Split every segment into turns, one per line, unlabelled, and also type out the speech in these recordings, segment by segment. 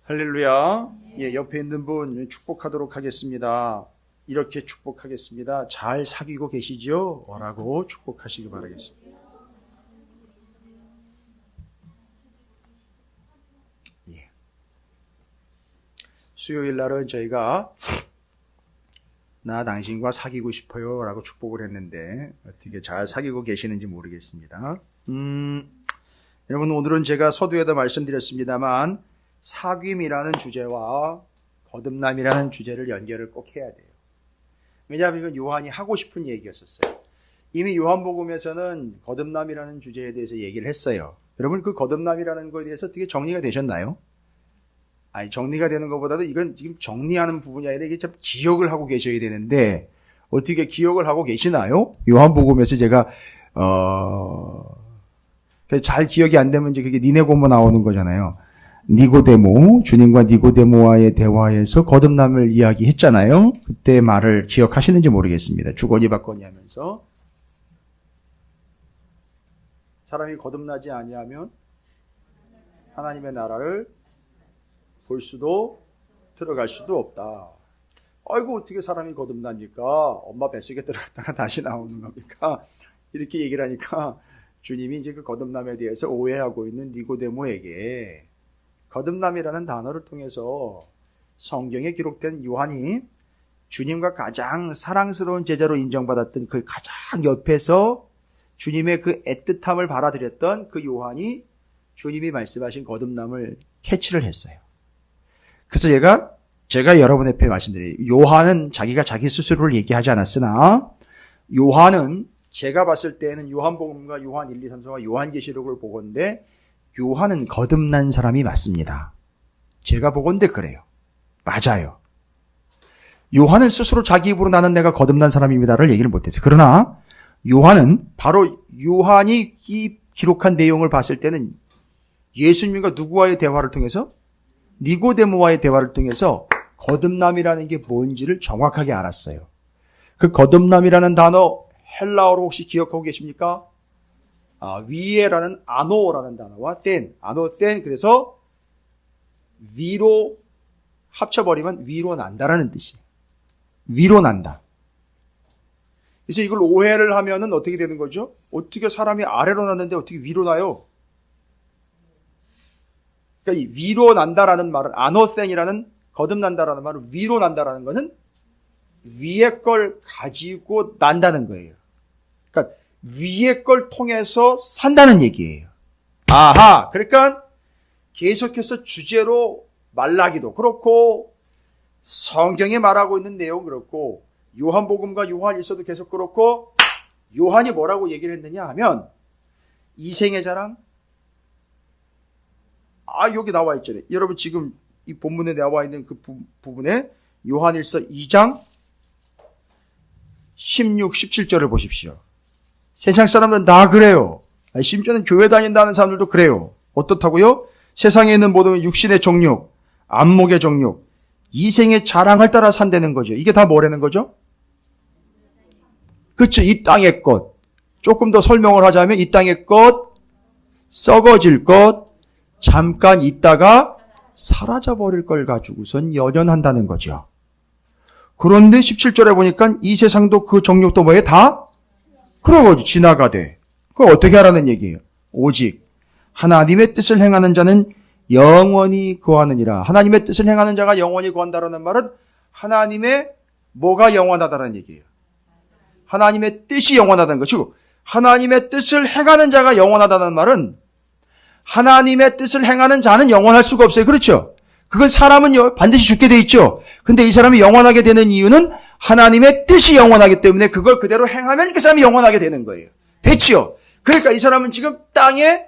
할렐루야. 예, 옆에 있는 분 축복하도록 하겠습니다. 이렇게 축복하겠습니다. 잘 사귀고 계시죠? 라고 축복하시기 바라겠습니다. 예. 수요일 날은 저희가 나 당신과 사귀고 싶어요 라고 축복을 했는데 어떻게 잘 사귀고 계시는지 모르겠습니다. 여러분, 오늘은 제가 서두에도 말씀드렸습니다만 사귐이라는 주제와 거듭남이라는 주제를 연결을 꼭 해야 돼요. 왜냐하면 이건 요한이 하고 싶은 얘기였었어요. 이미 요한복음에서는 거듭남이라는 주제에 대해서 얘기를 했어요. 여러분, 그 거듭남이라는 것에 대해서 어떻게 정리가 되셨나요? 아니, 정리가 되는 것보다도 이건 지금 정리하는 부분이 아니라 이게 참 기억을 하고 계셔야 되는데 어떻게 기억을 하고 계시나요? 요한복음에서 제가 잘 기억이 안 되면 이제 그게 니네고모 나오는 거잖아요. 니고데모, 주님과 니고데모와의 대화에서 거듭남을 이야기했잖아요. 그때 말을 기억하시는지 모르겠습니다. 주거니 받거니 하면서 사람이 거듭나지 아니하면 하나님의 나라를 볼 수도 들어갈 수도 없다. 아이고, 어떻게 사람이 거듭납니까? 엄마 뱃속에 들어갔다가 다시 나오는 겁니까? 이렇게 얘기를 하니까 주님이 이제 그 거듭남에 대해서 오해하고 있는 니고데모에게 거듭남이라는 단어를 통해서 성경에 기록된 요한이 주님과 가장 사랑스러운 제자로 인정받았던 그 가장 옆에서 주님의 그 애틋함을 받아들였던 그 요한이 주님이 말씀하신 거듭남을 캐치를 했어요. 그래서 제가 여러분 앞에 말씀드려요. 요한은 자기가 자기 스스로를 얘기하지 않았으나 요한은 제가 봤을 때는 요한복음과 요한 1, 2, 3, 4와 요한계시록을 보건대 요한은 거듭난 사람이 맞습니다. 제가 보건대 그래요. 맞아요. 요한은 스스로 자기 입으로 나는 내가 거듭난 사람입니다를 얘기를 못했어요. 그러나 요한은 바로 요한이 기록한 내용을 봤을 때는 예수님과 누구와의 대화를 통해서 니고데모와의 대화를 통해서 거듭남이라는 게 뭔지를 정확하게 알았어요. 그 거듭남이라는 단어 헬라어로 혹시 기억하고 계십니까? 위에라는 아노라는 단어와 땐, 아노 땐, 그래서 위로 합쳐버리면 위로 난다라는 뜻이에요. 위로 난다. 그래서 이걸 오해를 하면은 어떻게 되는 거죠? 어떻게 사람이 아래로 났는데 어떻게 위로 나요? 그러니까 이 위로 난다라는 말은 아노센이라는 거듭난다라는 말은 위로 난다라는 것은 위에 걸 가지고 난다는 거예요. 그러니까 위에 걸 통해서 산다는 얘기예요. 아하, 그러니까 계속해서 주제로 말라기도 그렇고 성경에 말하고 있는 내용 그렇고 요한복음과 요한일서도 계속 그렇고 요한이 뭐라고 얘기를 했느냐 하면 이생의 자랑, 여기 나와 있잖아요. 여러분 지금 이 본문에 나와 있는 그 부분에 요한일서 2장 16, 17절을 보십시오. 세상 사람들은 다 그래요. 심지어는 교회 다닌다는 사람들도 그래요. 어떻다고요? 세상에 있는 모든 육신의 정욕, 안목의 정욕, 이생의 자랑을 따라 산다는 거죠. 이게 다 뭐라는 거죠? 그렇죠. 이 땅의 것. 조금 더 설명을 하자면 이 땅의 것, 썩어질 것, 잠깐 있다가 사라져버릴 걸 가지고선 연연한다는 거죠. 그런데 17절에 보니까 이 세상도 그 정욕도 뭐예요? 다? 그런 거죠. 지나가되. 그걸 어떻게 하라는 얘기예요? 오직 하나님의 뜻을 행하는 자는 영원히 거하느니라. 하나님의 뜻을 행하는 자가 영원히 거한다라는 말은 하나님의 뭐가 영원하다는 얘기예요. 하나님의 뜻이 영원하다는 것이고 하나님의 뜻을 행하는 자가 영원하다는 말은 하나님의 뜻을 행하는 자는 영원할 수가 없어요. 그렇죠? 그건 사람은 반드시 죽게 돼 있죠. 근데 이 사람이 영원하게 되는 이유는 하나님의 뜻이 영원하기 때문에 그걸 그대로 행하면 그 사람이 영원하게 되는 거예요. 됐지요? 그러니까 이 사람은 지금 땅에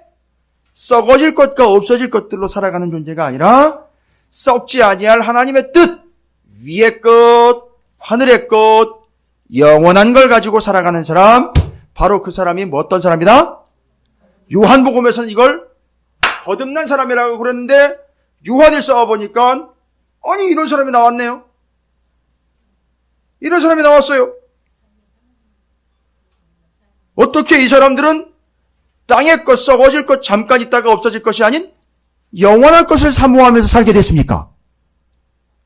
썩어질 것과 없어질 것들로 살아가는 존재가 아니라 썩지 아니할 하나님의 뜻, 위의 것, 하늘의 것, 영원한 걸 가지고 살아가는 사람, 바로 그 사람이 뭐 어떤 사람이다? 요한복음에서는 이걸 거듭난 사람이라고 그랬는데 요한일서 와보니까 아니 이런 사람이 나왔네요. 이런 사람이 나왔어요. 어떻게 이 사람들은 땅의 것, 썩어질 것, 잠깐 있다가 없어질 것이 아닌 영원한 것을 사모하면서 살게 됐습니까?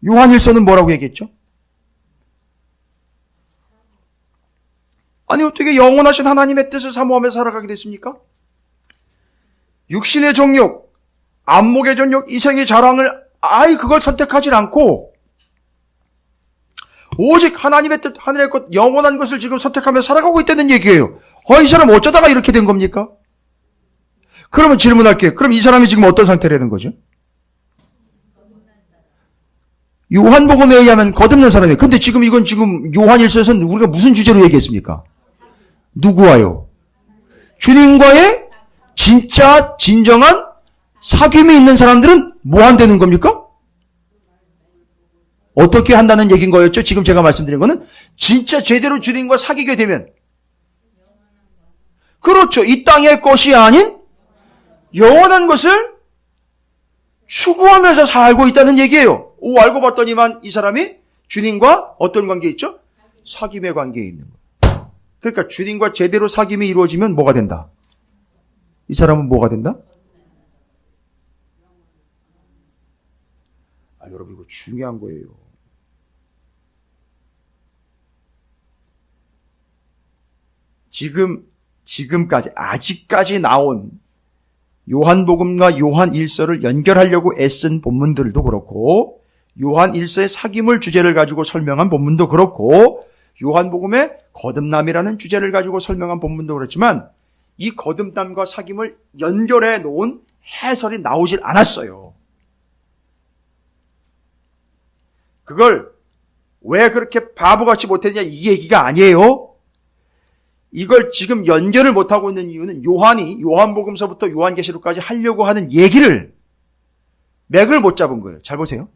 요한일서는 뭐라고 얘기했죠? 아니 어떻게 영원하신 하나님의 뜻을 사모하면서 살아가게 됐습니까? 육신의 정욕, 안목의 정욕, 이생의 자랑을 그걸 선택하지 않고 오직 하나님의 뜻, 하늘의 것, 영원한 것을 지금 선택하며 살아가고 있다는 얘기예요. 이 사람 어쩌다가 이렇게 된 겁니까? 그러면 질문할게요. 그럼 이 사람이 지금 어떤 상태라는 거죠? 요한복음에 의하면 거듭난 사람이에요. 근데 지금 이건 지금 요한일서에서는 우리가 무슨 주제로 얘기했습니까? 누구와요? 주님과의 진짜 진정한 사귐이 있는 사람들은 뭐 한다는 겁니까? 어떻게 한다는 얘기인 거였죠? 지금 제가 말씀드린 거는 진짜 제대로 주님과 사귀게 되면 그렇죠. 이 땅의 것이 아닌 영원한 것을 추구하면서 살고 있다는 얘기예요. 알고 봤더니만 이 사람이 주님과 어떤 관계에 있죠? 사귐의 관계에 있는 거예요. 그러니까 주님과 제대로 사귐이 이루어지면 뭐가 된다? 이 사람은 뭐가 된다? 여러분 이거 중요한 거예요. 지금까지 아직까지 나온 요한복음과 요한일서를 연결하려고 애쓴 본문들도 그렇고 요한일서의 사귐을 주제를 가지고 설명한 본문도 그렇고 요한복음의 거듭남이라는 주제를 가지고 설명한 본문도 그렇지만 이 거듭남과 사귐을 연결해 놓은 해설이 나오질 않았어요. 그걸 왜 그렇게 바보같이 못했냐 이 얘기가 아니에요. 이걸 지금 연결을 못하고 있는 이유는 요한이 요한복음서부터 요한계시록까지 하려고 하는 얘기를 맥을 못 잡은 거예요. 잘 보세요.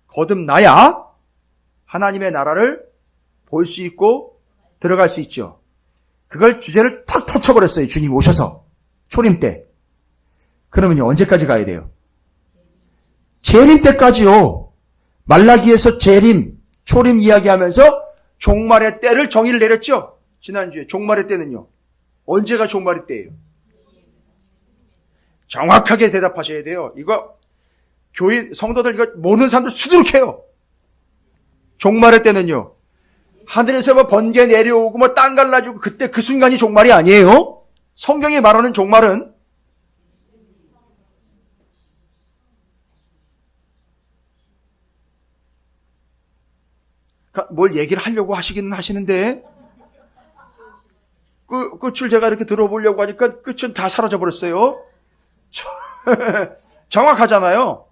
거듭나야 하나님의 나라를 볼 수 있고 들어갈 수 있죠. 그걸 주제를 탁 터쳐버렸어요. 주님 오셔서 초림 때. 그러면요 언제까지 가야 돼요? 재림 때까지요. 말라기에서 재림, 초림 이야기하면서 종말의 때를 정의를 내렸죠. 지난주에 종말의 때는요. 언제가 종말의 때예요? 정확하게 대답하셔야 돼요. 이거 교인 성도들 이거 모르는 사람들 수두룩해요. 종말의 때는요. 하늘에서 뭐 번개 내려오고 뭐 땅 갈라지고 그때 그 순간이 종말이 아니에요. 성경이 말하는 종말은 뭘 얘기를 하려고 하시기는 하시는데 끝을 제가 이렇게 들어보려고 하니까 끝은 다 사라져버렸어요. 정확하잖아요.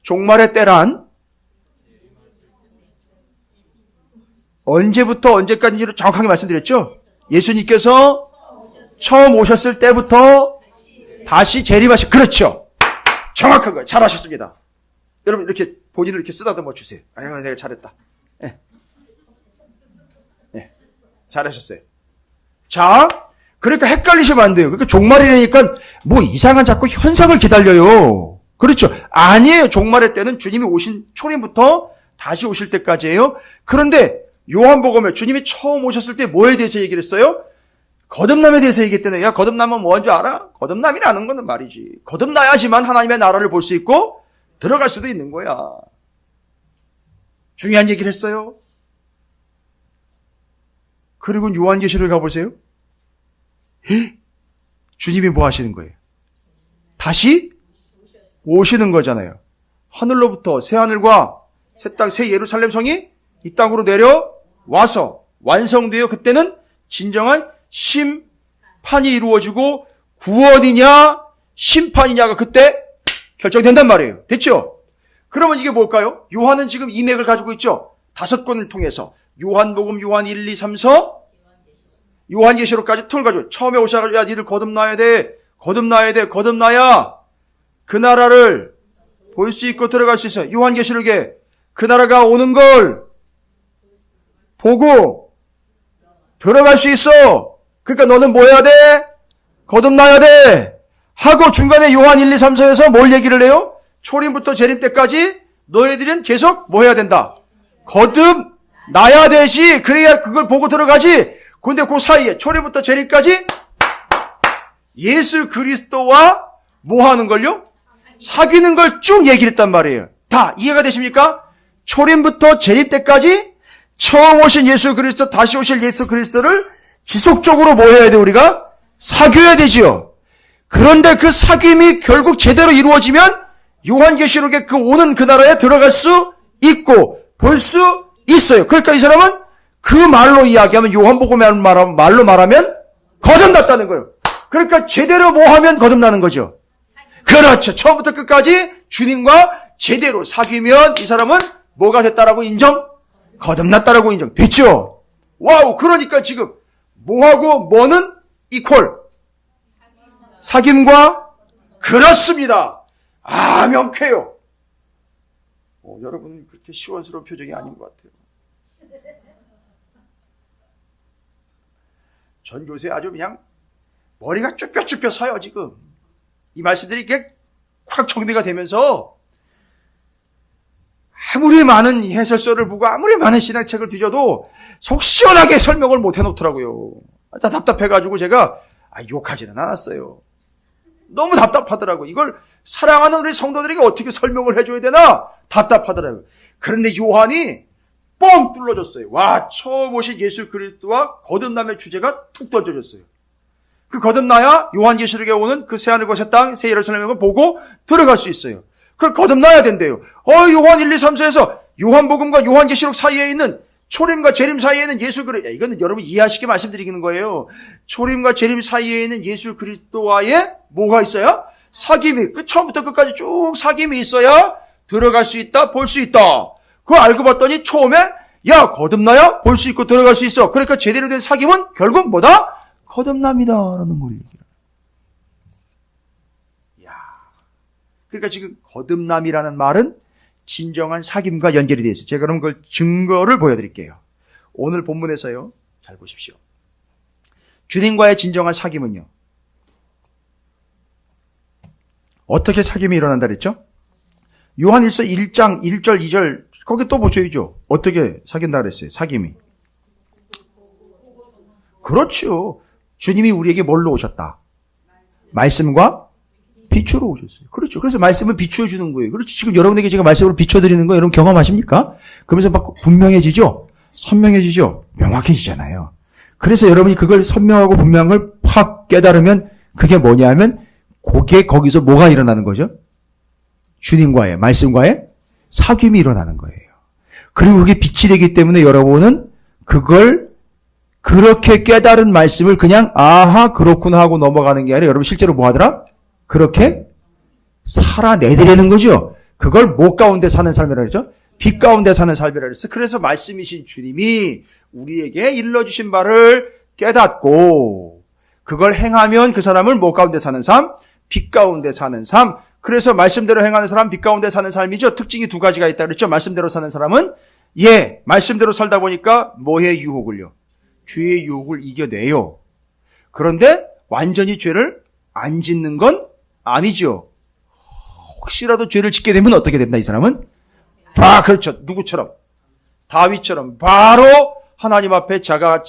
종말의 때란 언제부터 언제까지를 정확하게 말씀드렸죠. 예수님께서 처음 오셨을 때부터 다시 재림하시 그렇죠. 정확한 거예요. 잘하셨습니다. 여러분 이렇게 본인을 이렇게 쓰다듬어 주세요. 내가 잘했다. 네. 네. 잘하셨어요. 자, 그러니까 헷갈리시면 안 돼요. 그러니까 종말이라니까 뭐 이상한 자꾸 현상을 기다려요. 그렇죠. 아니에요. 종말의 때는 주님이 오신 초림부터 다시 오실 때까지예요. 그런데 요한복음에 주님이 처음 오셨을 때 뭐에 대해서 얘기를 했어요? 거듭남에 대해서 얘기했대요. 야, 거듭남은 뭐인 줄 알아? 거듭남이라는 거는 말이지. 거듭나야지만 하나님의 나라를 볼 수 있고 들어갈 수도 있는 거야. 중요한 얘기를 했어요. 그리고 요한계시록에 가보세요. 주님이 뭐 하시는 거예요? 다시 오시는 거잖아요. 하늘로부터 새 하늘과 새 땅, 새 예루살렘 성이 이 땅으로 내려와서 완성되어 그때는 진정한 심판이 이루어지고 구원이냐 심판이냐가 그때 결정된단 말이에요. 됐죠? 그러면 이게 뭘까요? 요한은 지금 이 맥을 가지고 있죠. 5권을 통해서 요한복음, 요한 1, 2, 3, 4, 요한계시록까지 통을 가지고 처음에 오셔가지고 야 니들 거듭나야 돼. 거듭나야 그 나라를 볼 수 있고 들어갈 수 있어요. 요한계시록에 그 나라가 오는 걸 보고 들어갈 수 있어. 그러니까 너는 뭐 해야 돼? 거듭나야 돼. 하고 중간에 요한 1, 2, 3, 4에서 뭘 얘기를 해요? 초림부터 재림 때까지 너희들은 계속 뭐 해야 된다? 거듭나야 되지. 그래야 그걸 보고 들어가지. 근데 그 사이에 초림부터 재림까지 예수 그리스도와 뭐 하는 걸요? 사귀는 걸 쭉 얘기를 했단 말이에요. 다 이해가 되십니까? 초림부터 재림 때까지 처음 오신 예수 그리스도, 다시 오실 예수 그리스도를 지속적으로 뭐 해야 돼, 우리가? 사귀어야 되지요. 그런데 그 사귐이 결국 제대로 이루어지면 요한계시록에 그 오는 그 나라에 들어갈 수 있고 볼 수 있어요. 그러니까 이 사람은 그 말로 이야기하면, 요한복음의 말로 말하면 거듭났다는 거예요. 그러니까 제대로 뭐 하면 거듭나는 거죠. 그렇죠. 처음부터 끝까지 주님과 제대로 사귀면 이 사람은 뭐가 됐다라고 인정? 거듭났다라고 인정. 됐죠? 와우. 그러니까 지금 뭐하고 뭐는 이퀄? 사귐과 그렇습니다. 아, 명쾌해요. 여러분 그렇게 시원스러운 표정이 아닌 것 같아요. 전 요새 아주 그냥 머리가 쭈뼛쭈뼛 서요, 지금. 이 말씀들이 이렇게 확 정리가 되면서 아무리 많은 해설서를 보고 아무리 많은 신학책을 뒤져도 속 시원하게 설명을 못 해놓더라고요. 다 답답해가지고 제가 욕하지는 않았어요. 너무 답답하더라고요. 이걸 사랑하는 우리 성도들에게 어떻게 설명을 해줘야 되나 답답하더라고요. 그런데 요한이 뻥 뚫어졌어요. 와, 처음 오신 예수 그리스도와 거듭남의 주제가 툭 던져졌어요. 그 거듭나야 요한계시록에 오는 그 새하늘과 새 땅, 새 예루살렘을 보고 들어갈 수 있어요. 그걸 거듭나야 된대요. 요한 1, 2, 3, 4에서 요한복음과 요한계시록 사이에 있는 초림과 재림 사이에 있는 예수 그리스도, 이거는 여러분 이해하시게 말씀드리는 거예요. 초림과 재림 사이에 있는 예수 그리스도와의 뭐가 있어요? 사귐이, 그 처음부터 끝까지 쭉 사귐이 있어야 들어갈 수 있다, 볼 수 있다. 그거 알고 봤더니 처음에 야, 거듭나야 볼 수 있고 들어갈 수 있어. 그러니까 제대로 된 사귐은 결국 뭐다? 거듭남이다라는 걸 얘기해요. 야, 그러니까 지금 거듭남이라는 말은 진정한 사귐과 연결이 되어 있어요. 제가 그럼 그걸 증거를 보여드릴게요. 오늘 본문에서요. 잘 보십시오. 주님과의 진정한 사귐은요. 어떻게 사귐이 일어난다 그랬죠? 요한일서 1장 1절 2절 거기 또 보셔야죠. 어떻게 사귄다 그랬어요? 사귐이. 그렇죠. 주님이 우리에게 뭘로 오셨다? 말씀과 빛으로 오셨어요. 그렇죠. 그래서 말씀을 비추어주는 거예요. 그렇죠. 지금 여러분에게 제가 말씀으로 비춰드리는 거 여러분 경험하십니까? 그러면서 막 분명해지죠? 선명해지죠? 명확해지잖아요. 그래서 여러분이 그걸 선명하고 분명한 걸 확 깨달으면 그게 뭐냐면 거기서 뭐가 일어나는 거죠? 주님과의, 말씀과의 사귐이 일어나는 거예요. 그리고 그게 빛이 되기 때문에 여러분은 그걸 그렇게 깨달은 말씀을 그냥 아하 그렇구나 하고 넘어가는 게 아니라 여러분 실제로 뭐 하더라? 그렇게 살아내드리는 거죠. 그걸 못 가운데 사는 삶이라 그러죠. 빛 가운데 사는 삶이라 그랬어요. 그래서 말씀이신 주님이 우리에게 일러주신 바를 깨닫고 그걸 행하면 그 사람을 못 가운데 사는 삶, 빛 가운데 사는 삶. 그래서 말씀대로 행하는 사람, 빛 가운데 사는 삶이죠. 특징이 두 가지가 있다 그랬죠. 말씀대로 사는 사람은 말씀대로 살다 보니까 뭐의 유혹을요? 죄의 유혹을 이겨내요. 그런데 완전히 죄를 안 짓는 건 아니죠. 혹시라도 죄를 짓게 되면 어떻게 된다, 이 사람은? 그렇죠. 누구처럼? 다윗처럼 바로 하나님 앞에 자기가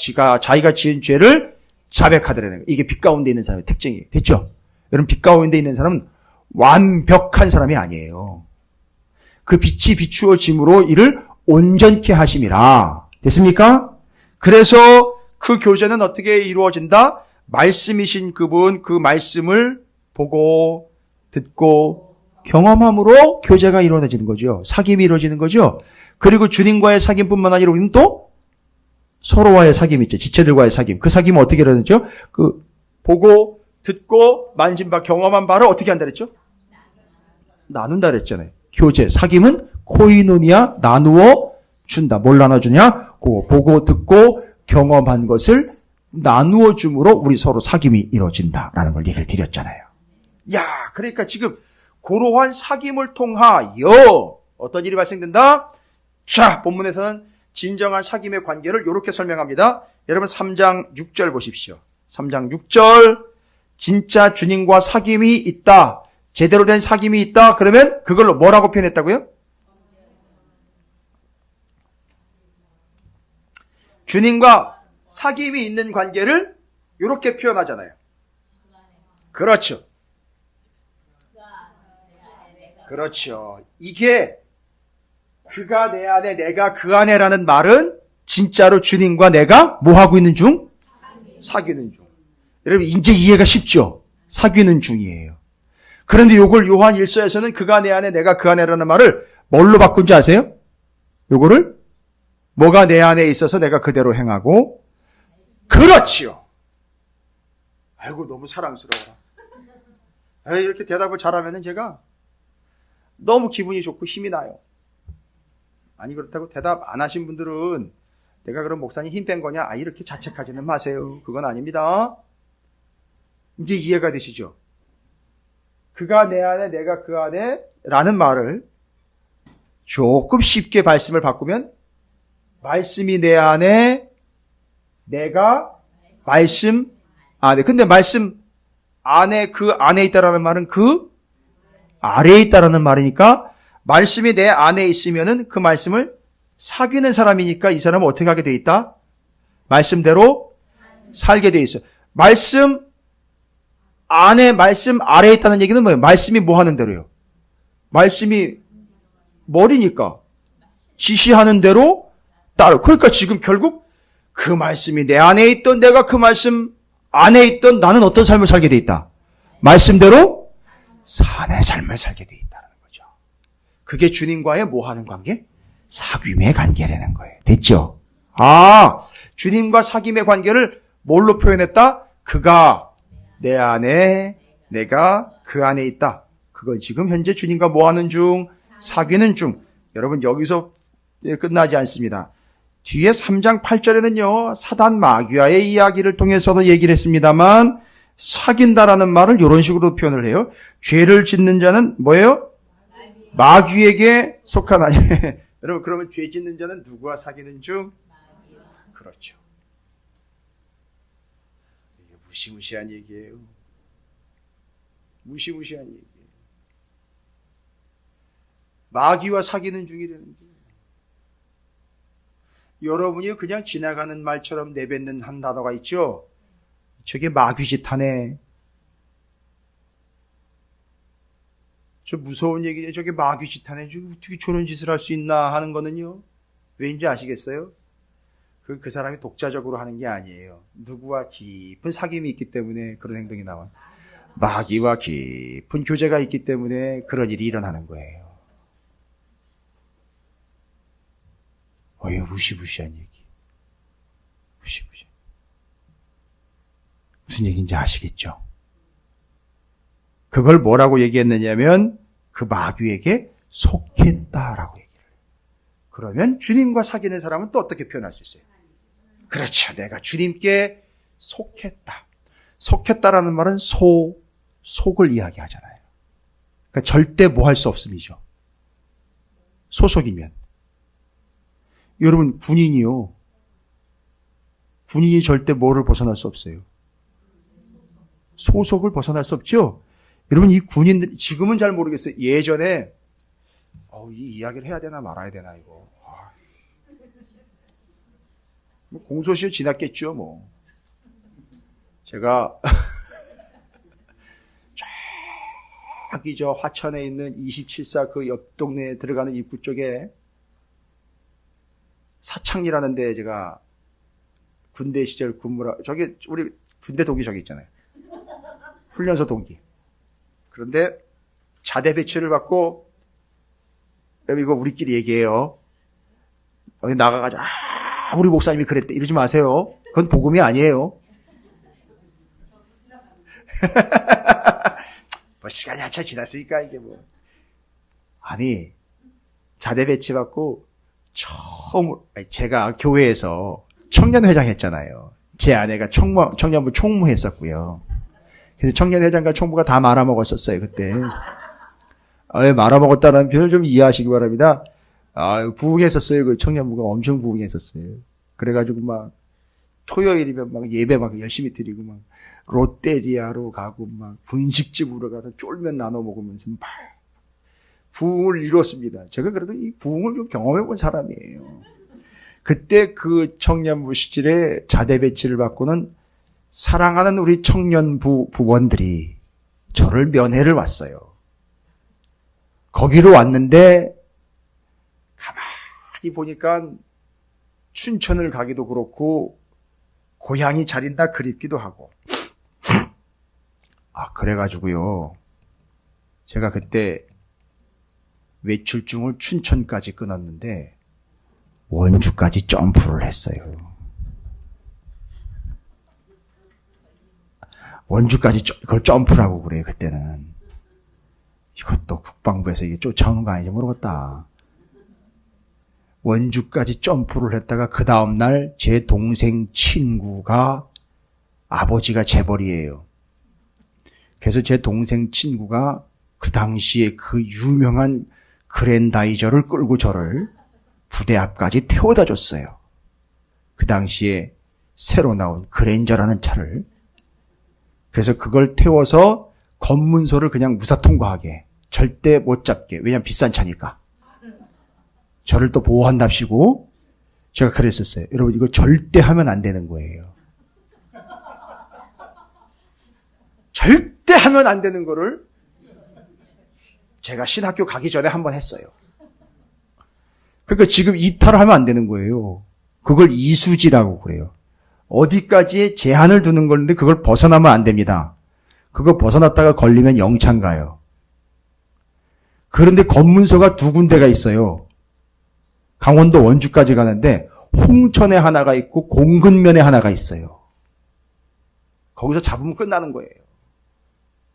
지은 죄를 자백하더라는 거예요. 이게 빛 가운데 있는 사람의 특징이에요. 됐죠? 여러분, 빛 가운데 있는 사람은 완벽한 사람이 아니에요. 그 빛이 비추어짐으로 이를 온전케 하심이라. 됐습니까? 그래서 그 교제는 어떻게 이루어진다? 말씀이신 그분, 그 말씀을 보고 듣고 경험함으로 교제가 이루어지는 거죠. 사귐이 이루어지는 거죠. 그리고 주님과의 사귐뿐만 아니라 우리는 또 서로와의 사귐 있죠. 지체들과의 사귐. 그 사귐은 어떻게 이루어지죠? 그 보고 듣고 만진 바 경험한 바를 어떻게 한다 그랬죠? 나눈다 그랬잖아요. 교제, 사귐은 코이노니아, 나누어 준다. 뭘 나눠주냐? 보고 듣고 경험한 것을 나누어 줌으로 우리 서로 사귐이 이루어진다라는 걸 얘기를 드렸잖아요. 야, 그러니까 지금 고로한 사귐을 통하여 어떤 일이 발생된다? 자, 본문에서는 진정한 사귐의 관계를 이렇게 설명합니다. 여러분 3장 6절 보십시오. 3장 6절 진짜 주님과 사귐이 있다. 제대로 된 사귐이 있다. 그러면 그걸로 뭐라고 표현했다고요? 주님과 사귐이 있는 관계를 이렇게 표현하잖아요. 그렇죠. 그렇죠. 이게 그가 내 안에 내가 그 안에라는 말은 진짜로 주님과 내가 뭐 하고 있는 중? 사귀는 중. 여러분 이제 이해가 쉽죠? 사귀는 중이에요. 그런데 요걸 요한 1서에서는 그가 내 안에 내가 그 안에라는 말을 뭘로 바꾼지 아세요? 요거를 뭐가 내 안에 있어서 내가 그대로 행하고 그렇지요. 아이고 너무 사랑스러워라. 이렇게 대답을 잘하면은 제가 너무 기분이 좋고 힘이 나요. 아니 그렇다고 대답 안 하신 분들은 내가 그럼 목사님 힘 뺀 거냐? 이렇게 자책하지는 마세요. 그건 아닙니다. 이제 이해가 되시죠? 그가 내 안에 내가 그 안에 라는 말을 조금 쉽게 말씀을 바꾸면 말씀이 내 안에 내가 말씀 안에. 근데 말씀 안에 그 안에 있다라는 말은 그 아래에 있다라는 말이니까 말씀이 내 안에 있으면은 그 말씀을 사귀는 사람이니까 이 사람은 어떻게 하게 돼 있다? 말씀대로 살게 돼 있어요. 말씀 안에 말씀 아래에 있다는 얘기는 뭐예요? 말씀이 뭐 하는 대로요? 말씀이 머리니까 지시하는 대로 따로. 그러니까 지금 결국 그 말씀이 내 안에 있던 내가 그 말씀 안에 있던 나는 어떤 삶을 살게 돼 있다? 말씀대로 사내 삶을 살게 돼 있다는 거죠. 그게 주님과의 뭐 하는 관계? 사귐의 관계라는 거예요. 됐죠? 주님과 사귐의 관계를 뭘로 표현했다? 그가 내 안에 내가 그 안에 있다. 그걸 지금 현재 주님과 뭐 하는 중? 사귀는 중. 여러분 여기서 끝나지 않습니다. 뒤에 3장 8절에는요. 사단 마귀와의 이야기를 통해서도 얘기를 했습니다만 사귄다라는 말을 이런 식으로 표현을 해요. 죄를 짓는 자는 뭐예요? 마귀에게 속하나니. 여러분 그러면 죄 짓는 자는 누구와 사귀는 중? 그렇죠. 이게 무시무시한 얘기예요. 무시무시한 얘기예요. 마귀와 사귀는 중이라는 거예요. 여러분이 그냥 지나가는 말처럼 내뱉는 한 단어가 있죠. 저게 마귀짓 하네. 저 무서운 얘기죠. 저게 마귀짓 하네. 어떻게 저런 짓을 할 수 있나 하는 거는요. 왜인지 아시겠어요? 그 사람이 독자적으로 하는 게 아니에요. 누구와 깊은 사귐이 있기 때문에 그런 행동이 나와요. 마귀와 깊은 교제가 있기 때문에 그런 일이 일어나는 거예요. 무시무시한 얘기. 무시무시. 무슨 얘기인지 아시겠죠? 그걸 뭐라고 얘기했느냐면 그 마귀에게 속했다라고 얘기를 해요. 그러면 주님과 사귀는 사람은 또 어떻게 표현할 수 있어요? 그렇죠. 내가 주님께 속했다. 속했다라는 말은 속을 이야기하잖아요. 그러니까 절대 뭐 할 수 없음이죠. 소속이면. 여러분 군인이요. 군인이 절대 뭐를 벗어날 수 없어요. 소속을 벗어날 수 없죠. 여러분 이 군인들 지금은 잘 모르겠어요. 예전에 이 이야기를 해야 되나 말아야 되나 이거. 공소시효 지났겠죠 뭐. 제가 저기 저 화천에 있는 27사 그 옆 동네에 들어가는 입구 쪽에 사창리라는 데 제가 군대 시절 저기 우리 군대 동기 저기 있잖아요. 훈련소 동기. 그런데 자대 배치를 받고 이거 우리끼리 얘기해요. 여기 나가가지고 우리 목사님이 그랬대 이러지 마세요. 그건 복음이 아니에요. 뭐 시간이 한참 지났으니까 이게 뭐. 아니 자대 배치 받고 제가 교회에서 청년회장 했잖아요. 제 아내가 청년부 총무했었고요. 그래서 청년회장과 총무가 다 말아먹었었어요, 그때. 말아먹었다는 표현을 좀 이해하시기 바랍니다. 부흥했었어요. 그 청년부가 엄청 부흥했었어요. 그래가지고 막, 토요일이면 막 예배 막 열심히 드리고 막, 롯데리아로 가고 막, 분식집으로 가서 쫄면 나눠 먹으면서 막, 부흥을 이뤘습니다. 제가 그래도 이 부흥을 좀 경험해 본 사람이에요. 그때 그 청년부 시절에 자대 배치를 받고는 사랑하는 우리 청년부 부원들이 저를 면회를 왔어요. 거기로 왔는데 가만히 보니까 춘천을 가기도 그렇고 고향이 잘 있나 그립기도 하고 그래가지고요. 제가 그때 외출증을 춘천까지 끊었는데 원주까지 점프를 했어요. 원주까지 그걸 점프라고 그래요. 그때는. 이것도 국방부에서 이게 쫓아오는 거 아닌지 모르겠다. 원주까지 점프를 했다가 그 다음날 제 동생 친구가 아버지가 재벌이에요. 그래서 제 동생 친구가 그 당시에 그 유명한 그랜다이저를 끌고 저를 부대 앞까지 태워다 줬어요. 그 당시에 새로 나온 그랜저라는 차를. 그래서 그걸 태워서 검문소를 그냥 무사통과하게, 절대 못 잡게. 왜냐면 비싼 차니까. 저를 또 보호한답시고 제가 그랬었어요. 여러분 이거 절대 하면 안 되는 거예요. 절대 하면 안 되는 거를 제가 신학교 가기 전에 한번 했어요. 그러니까 지금 이탈을 하면 안 되는 거예요. 그걸 이수지라고 그래요. 어디까지의 제한을 두는 건데 그걸 벗어나면 안 됩니다. 그거 벗어났다가 걸리면 영창 가요. 그런데 검문소가 2군데가 있어요. 강원도 원주까지 가는데 홍천에 하나가 있고 공근면에 하나가 있어요. 거기서 잡으면 끝나는 거예요.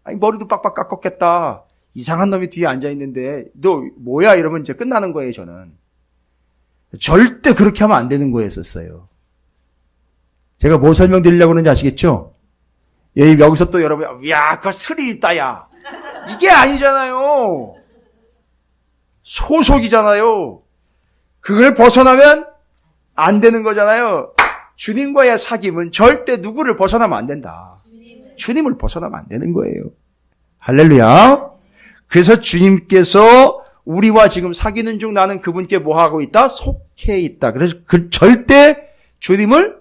아니 머리도 빡빡 깎았겠다. 이상한 놈이 뒤에 앉아있는데 너 뭐야 이러면 이제 끝나는 거예요. 저는. 절대 그렇게 하면 안 되는 거였었어요. 제가 뭐 설명드리려고 하는지 아시겠죠? 여기서 또 여러분, 야, 그거 스릴 있다, 야. 이게 아니잖아요. 소속이잖아요. 그걸 벗어나면 안 되는 거잖아요. 주님과의 사귐은 절대 누구를 벗어나면 안 된다. 주님을 벗어나면 안 되는 거예요. 할렐루야. 그래서 주님께서 우리와 지금 사귀는 중 나는 그분께 뭐 하고 있다? 속해 있다. 그래서 절대 주님을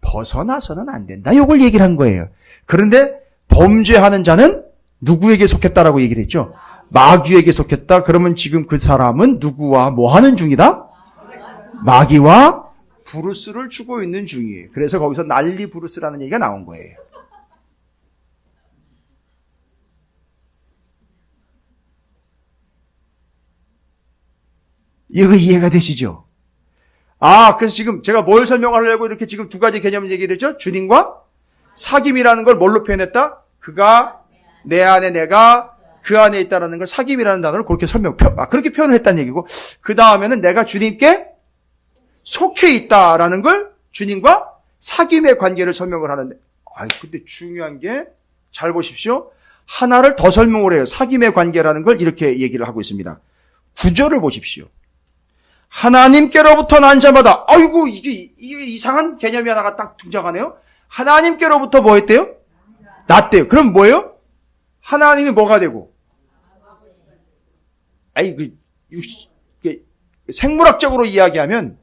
벗어나서는 안 된다. 이걸 얘기를 한 거예요. 그런데 범죄하는 자는 누구에게 속했다라고 얘기를 했죠? 마귀에게 속했다. 그러면 지금 그 사람은 누구와 뭐 하는 중이다? 마귀와 브루스를 주고 있는 중이에요. 그래서 거기서 난리 브루스라는 얘기가 나온 거예요. 이거 이해가 되시죠? 그래서 지금 제가 뭘 설명하려고 이렇게 지금 2가지 개념을 얘기했죠? 주님과 사귐이라는 걸 뭘로 표현했다? 그가 내 안에 내가 그 안에 있다라는 걸 사귐이라는 단어를 그렇게 그렇게 표현을 했다는 얘기고, 그 다음에는 내가 주님께 속해 있다라는 걸 주님과 사귐의 관계를 설명을 하는데, 근데 중요한 게 잘 보십시오. 하나를 더 설명을 해요. 사귐의 관계라는 걸 이렇게 얘기를 하고 있습니다. 9절을 보십시오. 하나님께로부터 난 자마다, 이게 이상한 개념이 하나가 딱 등장하네요. 하나님께로부터 뭐 했대요? 났대요. 그럼 뭐예요? 하나님이 뭐가 되고? 생물학적으로 이야기하면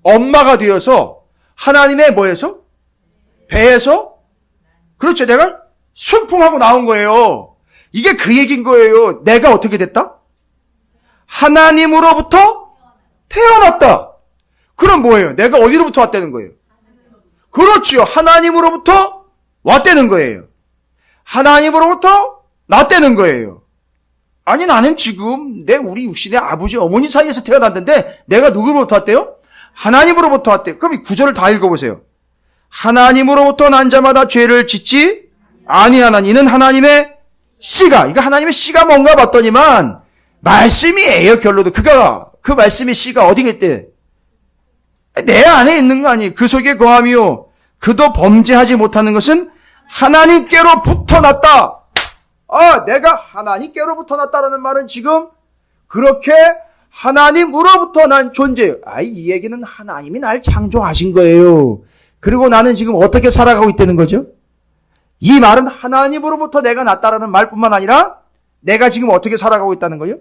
엄마가 되어서 하나님의 뭐에서? 배에서? 그렇죠. 내가 순풍하고 나온 거예요. 이게 그 얘기인 거예요. 내가 어떻게 됐다? 하나님으로부터 태어났다. 그럼 뭐예요? 내가 어디로부터 왔다는 거예요? 그렇죠. 하나님으로부터 왔다는 거예요. 하나님으로부터 났다는 거예요. 아니 나는 지금 우리 육신의 아버지 어머니 사이에서 태어났는데 내가 누구로부터 왔대요? 하나님으로부터 왔대요. 그럼 이 구절을 다 읽어보세요. 하나님으로부터 난 자마다 죄를 짓지 아니하나니 이는 하나님의 씨가, 이거 하나님의 씨가 뭔가 봤더니만 말씀이에요. 결론도 그 말씀의 씨가 어디에 있대? 내 안에 있는 거 아니에요. 그 속에 거하며 그도 범죄하지 못하는 것은 하나님께로부터 났다. 내가 하나님께로부터 났다라는 말은 지금 그렇게 하나님으로부터 난 존재예요. 이 얘기는 하나님이 날 창조하신 거예요. 그리고 나는 지금 어떻게 살아가고 있다는 거죠? 이 말은 하나님으로부터 내가 났다라는 말뿐만 아니라 내가 지금 어떻게 살아가고 있다는 거예요?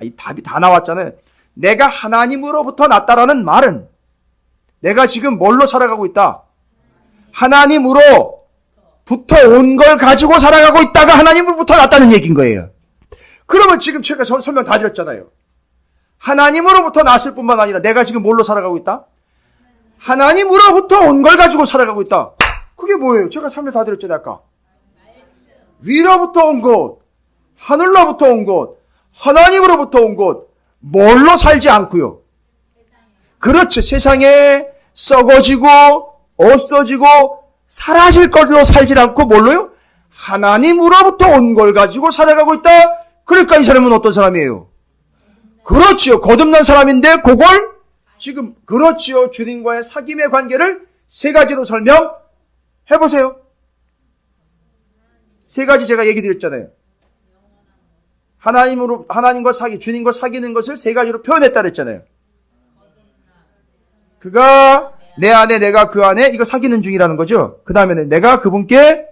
이 답이 다 나왔잖아요. 내가 하나님으로부터 났다라는 말은 내가 지금 뭘로 살아가고 있다? 하나님으로부터 온 걸 가지고 살아가고 있다가 하나님으로부터 났다는 얘기인 거예요. 그러면 지금 제가 설명 다 드렸잖아요. 하나님으로부터 났을 뿐만 아니라 내가 지금 뭘로 살아가고 있다? 하나님으로부터 온 걸 가지고 살아가고 있다. 그게 뭐예요? 제가 설명 다 드렸잖아요, 아까. 위로부터 온 것, 하늘로부터 온 것, 하나님으로부터 온 것, 뭘로 살지 않고요. 그렇죠. 세상에 썩어지고 없어지고 사라질 걸로 살지 않고 뭘로요? 하나님으로부터 온 걸 가지고 살아가고 있다. 그러니까 이 사람은 어떤 사람이에요? 그렇지요. 거듭난 사람인데 그걸 지금 그렇지요. 주님과의 사귐의 관계를 세 가지로 설명해보세요. 세 가지 제가 얘기 드렸잖아요. 하나님과 주님과 사귀는 것을 세 가지로 표현했다 그랬잖아요. 그가 내 안에 내가 그 안에 이거 사귀는 중이라는 거죠. 그 다음에는 내가 그분께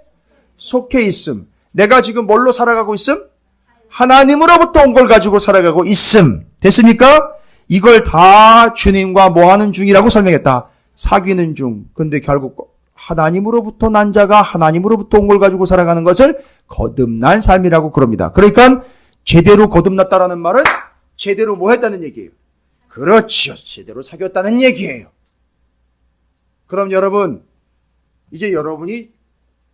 속해 있음. 내가 지금 뭘로 살아가고 있음? 하나님으로부터 온 걸 가지고 살아가고 있음. 됐습니까? 이걸 다 주님과 뭐 하는 중이라고 설명했다. 사귀는 중. 근데 결국 하나님으로부터 난 자가 하나님으로부터 온 걸 가지고 살아가는 것을 거듭난 삶이라고 그럽니다. 그러니까 제대로 거듭났다라는 말은 제대로 뭐 했다는 얘기예요. 그렇죠. 제대로 사귀었다는 얘기예요. 그럼 여러분, 이제 여러분이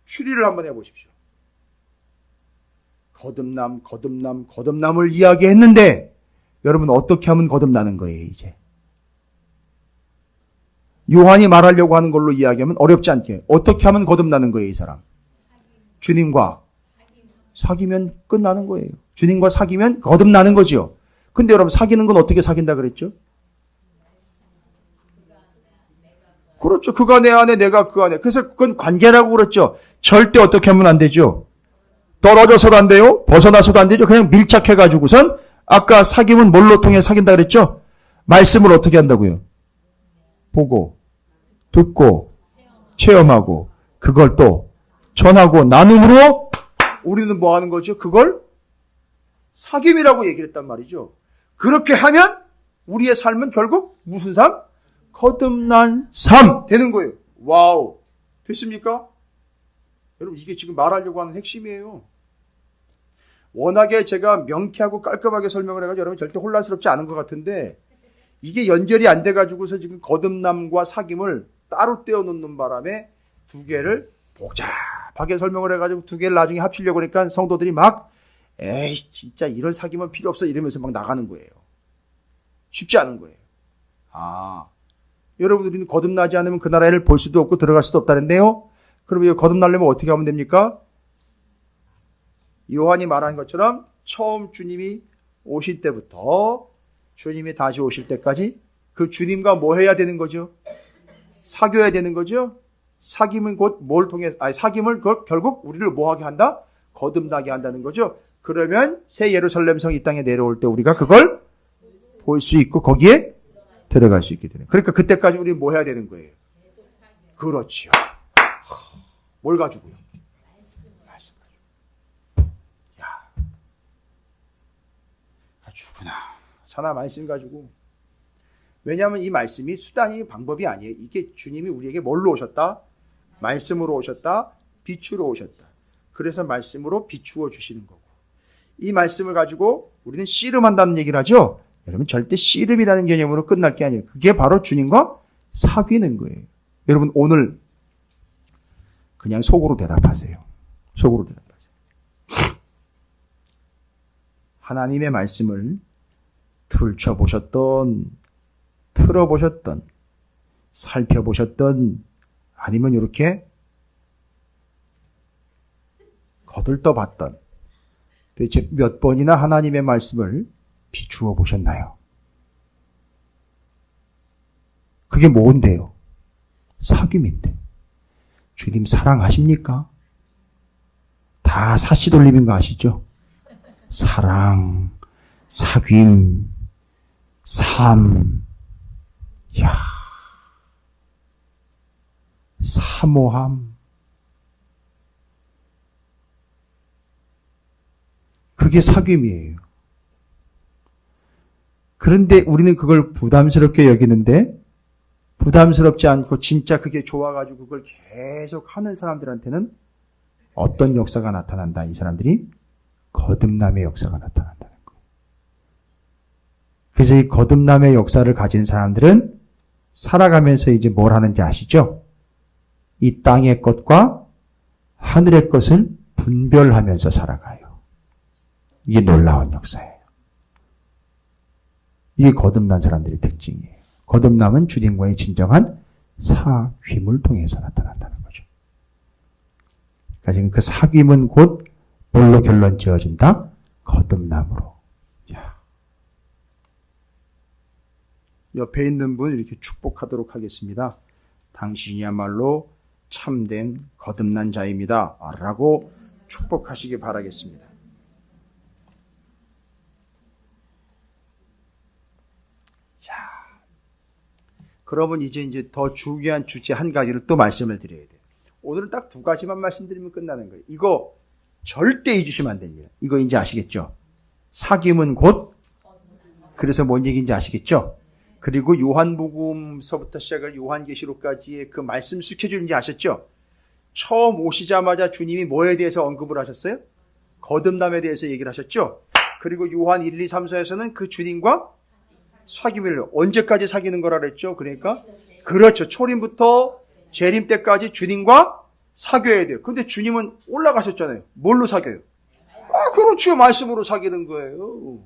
추리를 한번 해보십시오. 거듭남을 이야기했는데 여러분 어떻게 하면 거듭나는 거예요, 이제? 요한이 말하려고 하는 걸로 이야기하면 어렵지 않게 어떻게 하면 거듭나는 거예요, 이 사람? 주님과 사귀면 끝나는 거예요. 주님과 사귀면 거듭나는 거죠. 근데 여러분 사귀는 건 어떻게 사귄다 그랬죠? 그렇죠. 그가 내 안에 내가 그 안에. 그래서 그건 관계라고 그랬죠. 절대 어떻게 하면 안 되죠. 떨어져서도 안 돼요. 벗어나서도 안 되죠. 그냥 밀착해가지고선 아까 사귐은 뭘로 통해 사귄다 그랬죠? 말씀을 어떻게 한다고요? 보고, 듣고, 체험하고, 그걸 또 전하고 나눔으로 우리는 뭐 하는 거죠? 그걸 사귐이라고 얘기를 했단 말이죠. 그렇게 하면 우리의 삶은 결국 무슨 삶? 거듭난 삶 되는 거예요. 와우. 됐습니까? 여러분 이게 지금 말하려고 하는 핵심이에요. 워낙에 제가 명쾌하고 깔끔하게 설명을 해가지고 여러분 절대 혼란스럽지 않은 것 같은데 이게 연결이 안 돼가지고서 지금 거듭남과 사귐을 따로 떼어놓는 바람에 두 개를 복잡하게 설명을 해가지고 두 개를 나중에 합치려고 그러니까 성도들이 막 에이 진짜 이런 사귐은 필요 없어 이러면서 막 나가는 거예요. 쉽지 않은 거예요. 여러분들이 거듭나지 않으면 그 나라를 볼 수도 없고 들어갈 수도 없다는데요. 그럼 거듭나려면 어떻게 하면 됩니까? 요한이 말한 것처럼 처음 주님이 오실 때부터 주님이 다시 오실 때까지 그 주님과 뭐 해야 되는 거죠? 사귀어야 되는 거죠? 사귐은 곧 뭘 통해, 사귐을 결국 우리를 뭐 하게 한다? 거듭나게 한다는 거죠. 그러면 새 예루살렘 성 이 땅에 내려올 때 우리가 그걸 볼 수 있고 거기에 들어갈 수 있게 되는. 그러니까 그때까지 우리는 뭐 해야 되는 거예요? 그렇죠. 뭘 가지고요? 말씀 가지고. 야, 가지구나. 사나 말씀 가지고. 왜냐하면 이 말씀이 수단이 방법이 아니에요. 이게 주님이 우리에게 뭘로 오셨다? 말씀으로 오셨다. 빛으로 오셨다. 그래서 말씀으로 비추어 주시는 거고. 이 말씀을 가지고 우리는 씨름한다는 얘기를 하죠. 여러분 절대 씨름이라는 개념으로 끝날 게 아니에요. 그게 바로 주님과 사귀는 거예요. 여러분 오늘 그냥 속으로 대답하세요. 속으로 대답하세요. 하나님의 말씀을 들춰보셨던, 틀어보셨던, 살펴보셨던, 아니면 이렇게 거들떠봤던, 도대체 몇 번이나 하나님의 말씀을 비추어 보셨나요? 그게 뭔데요? 사귐인데. 주님 사랑하십니까? 다 사시 돌림인 거 아시죠? 사랑, 사귐, 삶, 사모함. 그게 사귐이에요. 그런데 우리는 그걸 부담스럽게 여기는데 부담스럽지 않고 진짜 그게 좋아가지고 그걸 계속 하는 사람들한테는 어떤 역사가 나타난다. 이 사람들이 거듭남의 역사가 나타난다는 거예요. 그래서 이 거듭남의 역사를 가진 사람들은 살아가면서 이제 뭘 하는지 아시죠? 이 땅의 것과 하늘의 것을 분별하면서 살아가요. 이게 놀라운 역사예요. 이게 거듭난 사람들의 특징이에요. 거듭남은 주님과의 진정한 사귐을 통해서 나타난다는 거죠. 그러니까 지금 그 사귐은 곧 뭘로 결론 지어진다? 거듭남으로. 옆에 있는 분 이렇게 축복하도록 하겠습니다. 당신이야말로 참된 거듭난 자입니다. 라고 축복하시기 바라겠습니다. 자, 그러면 이제 더 중요한 주제 한 가지를 또 말씀을 드려야 돼요. 오늘은 딱 두 가지만 말씀드리면 끝나는 거예요. 이거 절대 잊으시면 안 됩니다. 이거 이제 아시겠죠? 사귐은 곧, 그래서 뭔 얘기인지 아시겠죠? 그리고 요한복음서부터 시작을 요한계시록까지의 그 말씀 스케줄인지 아셨죠? 처음 오시자마자 주님이 뭐에 대해서 언급을 하셨어요? 거듭남에 대해서 얘기를 하셨죠? 그리고 요한 1, 2, 3, 4에서는 그 주님과 사귐을 언제까지 사귀는 거라 그랬죠? 그러니까 그렇죠. 초림부터 재림 때까지 주님과 사귀어야 돼요. 근데 주님은 올라가셨잖아요. 뭘로 사귀어요? 그렇죠. 말씀으로 사귀는 거예요.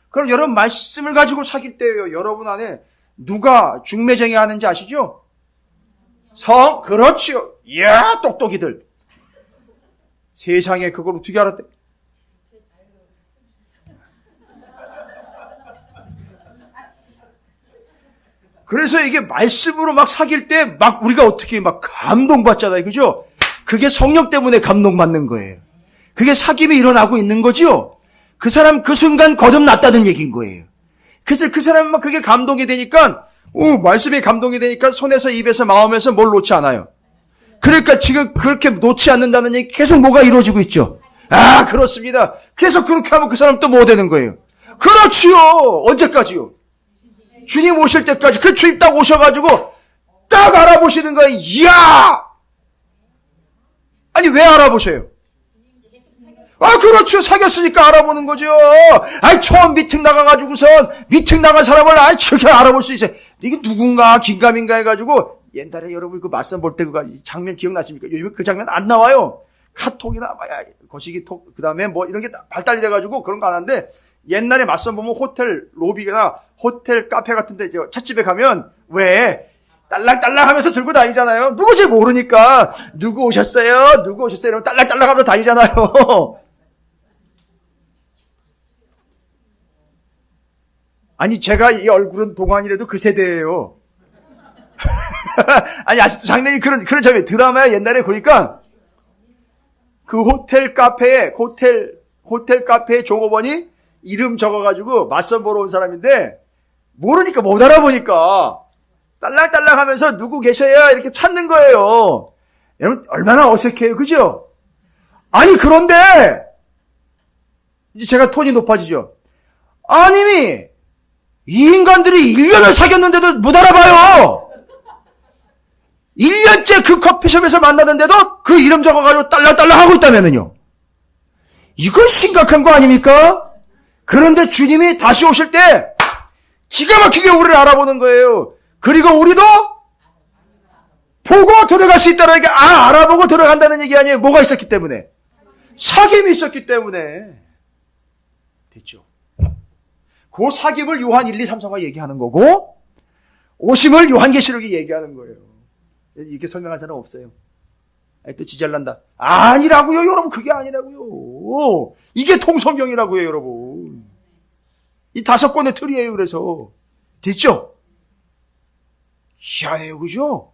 그럼 여러분 말씀을 가지고 사귈 때예요. 여러분 안에 누가 중매쟁이 하는지 아시죠? 그렇죠. 이야, 똑똑이들. 세상에 그걸 어떻게 알았대? 그래서 이게 말씀으로 막 사귈 때 막 우리가 어떻게 막 감동받잖아요. 그죠? 그게 성령 때문에 감동받는 거예요. 그게 사귐이 일어나고 있는 거죠? 그 사람 그 순간 거듭났다는 얘기인 거예요. 그래서 그 사람은 그게 감동이 되니까, 말씀이 감동이 되니까 손에서 입에서 마음에서 뭘 놓지 않아요. 그러니까 지금 그렇게 놓지 않는다는 얘기 계속 뭐가 이루어지고 있죠. 그렇습니다. 계속 그렇게 하면 그 사람 또 뭐 되는 거예요? 그렇지요. 언제까지요? 주님 오실 때까지. 그 주님 딱 오셔가지고 딱 알아보시는 거예요. 이야! 아니 왜 알아보셔요? 그렇죠. 사귀었으니까 알아보는 거죠. 처음 미팅 나가가지고선, 미팅 나간 사람을, 저렇게 알아볼 수 있어요. 이게 누군가, 긴가민가 해가지고, 옛날에 여러분 그 맞선 볼 때 그 장면 기억나십니까? 요즘에 그 장면 안 나와요. 카톡이나, 거시기톡, 그 다음에 뭐 이런 게 발달이 돼가지고 그런 거 안 하는데, 옛날에 맞선 보면 호텔 로비나 호텔 카페 같은데, 찻집에 가면, 왜? 딸랑딸랑 하면서 들고 다니잖아요. 누구지 모르니까, 누구 오셨어요? 이러면 딸랑딸랑 하면서 다니잖아요. 아니, 제가 이 얼굴은 동안이라도 그 세대예요. 아니, 아직도 장면이 그런 장면, 드라마에 옛날에 보니까, 그 호텔 카페에 종업원이 이름 적어가지고 맞선 보러 온 사람인데, 모르니까 못 알아보니까, 딸랑딸랑 하면서 누구 계셔야 이렇게 찾는 거예요. 여러분, 얼마나 어색해요. 그죠? 아니, 그런데, 이제 제가 톤이 높아지죠. 아님이, 이 인간들이 1년을 사귀었는데도 못 알아봐요. 1년째 그 커피숍에서 만나는데도 그 이름 적어가지고 딸랑딸랑 하고 있다면은요. 이건 심각한 거 아닙니까? 그런데 주님이 다시 오실 때 기가 막히게 우리를 알아보는 거예요. 그리고 우리도 보고 들어갈 수 있다는 게 알아보고 들어간다는 얘기 아니에요. 뭐가 있었기 때문에? 사귐이 있었기 때문에. 됐죠? 그 사귐을 요한 1, 2, 3, 4가 얘기하는 거고, 오심을 요한계시록이 얘기하는 거예요. 이렇게 설명할 사람 없어요. 또 지잘난다. 아니라고요, 여러분. 그게 아니라고요. 이게 통성경이라고요, 여러분. 이 5권의 틀이에요, 그래서. 됐죠? 희한해요, 그죠?